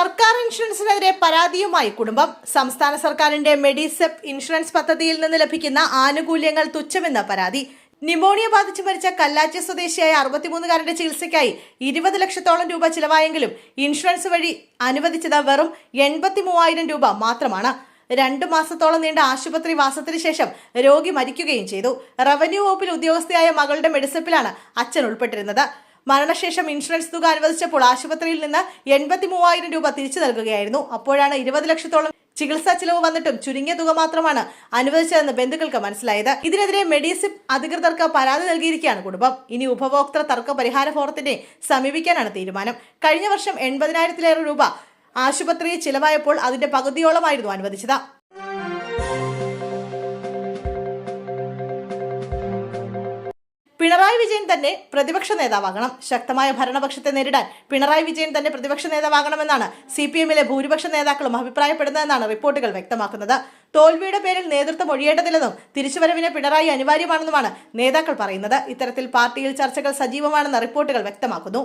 സർക്കാർ ഇൻഷുറൻസിനെതിരെ പരാതിയുമായി കുടുംബം. സംസ്ഥാന സർക്കാരിന്റെ മെഡിസെപ് ഇൻഷുറൻസ് പദ്ധതിയിൽ നിന്ന് ലഭിക്കുന്ന ആനുകൂല്യങ്ങൾ തുച്ഛമെന്ന പരാതി. ന്യൂമോണിയ ബാധിച്ച് മരിച്ച കല്ലാച്ചി സ്വദേശിയായ 63കാരന്റെ ചികിത്സയ്ക്കായി 20 ലക്ഷത്തോളം രൂപ ചിലവായെങ്കിലും ഇൻഷുറൻസ് വഴി അനുവദിച്ചത് വെറും 83,000 രൂപ മാത്രമാണ്. 2 മാസത്തോളം നീണ്ട ആശുപത്രി വാസത്തിന് ശേഷം രോഗി മരിക്കുകയും ചെയ്തു. റവന്യൂ വകുപ്പിൽ ഉദ്യോഗസ്ഥയായ മകളുടെ മെഡിസെപ്പിലാണ് അച്ഛൻ ഉൾപ്പെട്ടിരുന്നത്. മരണശേഷം ഇൻഷുറൻസ് തുക അനുവദിച്ചപ്പോൾ ആശുപത്രിയിൽ നിന്ന് 83,000 രൂപ തിരിച്ചു നൽകുകയായിരുന്നു. അപ്പോഴാണ് 20 ലക്ഷത്തോളം ചികിത്സാ ചിലവ് വന്നിട്ടും ചുരുങ്ങിയ തുക മാത്രമാണ് അനുവദിച്ചതെന്ന് ബന്ധുക്കൾക്ക് മനസ്സിലായത്. ഇതിനെതിരെ മെഡിസെപ് അധികൃതർക്ക് പരാതി നൽകിയിരിക്കുകയാണ് കുടുംബം. ഇനി ഉപഭോക്തൃ തർക്ക പരിഹാര ഫോറത്തിനെ സമീപിക്കാനാണ് തീരുമാനം. കഴിഞ്ഞ വർഷം 80,000-ലേറെ രൂപ ആശുപത്രിയിൽ ചിലവായപ്പോൾ അതിന്റെ പകുതിയോളമായിരുന്നു അനുവദിച്ചത്. പിണറായി വിജയൻ തന്നെ പ്രതിപക്ഷ നേതാവാകണം. ശക്തമായ ഭരണപക്ഷത്തെ നേരിടാൻ പിണറായി വിജയൻ തന്നെ പ്രതിപക്ഷ നേതാവാകണമെന്നാണ് CPM-ലെ ഭൂരിപക്ഷ നേതാക്കളും അഭിപ്രായപ്പെടുന്നതെന്നാണ് റിപ്പോർട്ടുകൾ വ്യക്തമാക്കുന്നത്. തോൽവിയുടെ പേരിൽ നേതൃത്വം ഒഴിയേണ്ടതില്ലെന്നും തിരിച്ചുവരവിന് പിണറായി അനിവാര്യമാണെന്നുമാണ് നേതാക്കൾ പറയുന്നത്. ഇത്തരത്തിൽ പാർട്ടിയിൽ ചർച്ചകൾ സജീവമാണെന്ന് റിപ്പോർട്ടുകൾ വ്യക്തമാക്കുന്നു.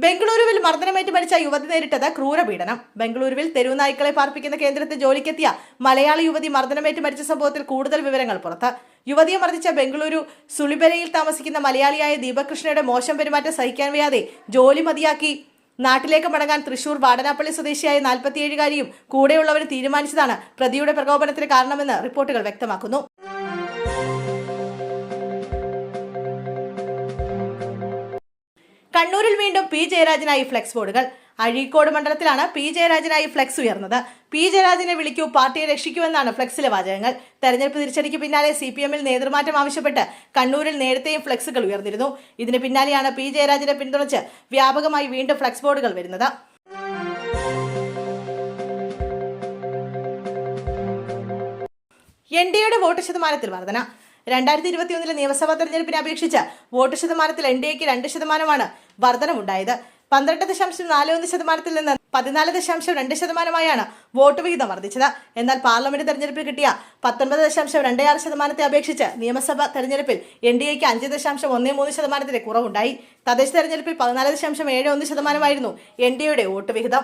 ബംഗളൂരുവിൽ മർദ്ദനമേറ്റ് മരിച്ച യുവതി നേരിട്ടത് ക്രൂരപീഡനം. ബംഗളൂരുവിൽ തെരുവുനായ്ക്കളെ പാർപ്പിക്കുന്ന കേന്ദ്രത്തിൽ ജോലിക്കെത്തിയ മലയാളി യുവതി മർദ്ദനമേറ്റ് മരിച്ച സംഭവത്തിൽ കൂടുതൽ വിവരങ്ങൾ പുറത്ത്. യുവതിയെ മർദ്ദിച്ച ബംഗളൂരു സുളിബെരയിൽ താമസിക്കുന്ന മലയാളിയായ ദീപകൃഷ്ണയുടെ മോശം പെരുമാറ്റം സഹിക്കാൻ വയ്യാതെ ജോലി മതിയാക്കി നാട്ടിലേക്ക് മടങ്ങാൻ തൃശൂർ വാടനാപ്പള്ളി സ്വദേശിയായ 47കാരിയും കൂടെയുള്ളവരും തീരുമാനിച്ചതാണ് പ്രതിയുടെ പ്രകോപനത്തിന് കാരണമെന്ന് റിപ്പോർട്ടുകൾ വ്യക്തമാക്കുന്നു. കണ്ണൂരിൽ വീണ്ടും P ജയരാജനായി ഫ്ലെക്സ് ബോർഡുകൾ. അഴീക്കോട് മണ്ഡലത്തിലാണ് P ജയരാജനായി ഫ്ലെക്സ് ഉയർന്നത്. P ജയരാജനെ വിളിക്കൂ, പാർട്ടിയെ രക്ഷിക്കൂ എന്നാണ് ഫ്ലെക്സിലെ വാചകങ്ങൾ. തെരഞ്ഞെടുപ്പ് തിരിച്ചടിക്ക് പിന്നാലെ CPM-ൽ നേതൃമാറ്റം ആവശ്യപ്പെട്ട് കണ്ണൂരിൽ നേരത്തെയും ഫ്ലെക്സുകൾ ഉയർന്നിരുന്നു. ഇതിന് പിന്നാലെയാണ് P ജയരാജനെ പിന്തുണച്ച് വ്യാപകമായി വീണ്ടും ഫ്ലെക്സ് ബോർഡുകൾ വരുന്നത്. NDAയുടെ വോട്ട് ശതമാനത്തിൽ വർധന. 2021 നിയമസഭാ തെരഞ്ഞെടുപ്പിനെ അപേക്ഷിച്ച് വോട്ട് ശതമാനത്തിൽ NDAയ്ക്ക് 2% വർധനമുണ്ടായത്. 12.41% നിന്ന് 14.2%-ആയാണ് വോട്ട് വിഹിതം വർദ്ധിച്ചത്. എന്നാൽ പാർലമെന്റ് തെരഞ്ഞെടുപ്പിൽ കിട്ടിയ 19.26% അപേക്ഷിച്ച് നിയമസഭാ തെരഞ്ഞെടുപ്പിൽ NDAയ്ക്ക് 5.13% കുറവുണ്ടായി. തദ്ദേശ തെരഞ്ഞെടുപ്പിൽ 14.71%-ആയിരുന്നു NDAയുടെ വോട്ട് വിഹിതം.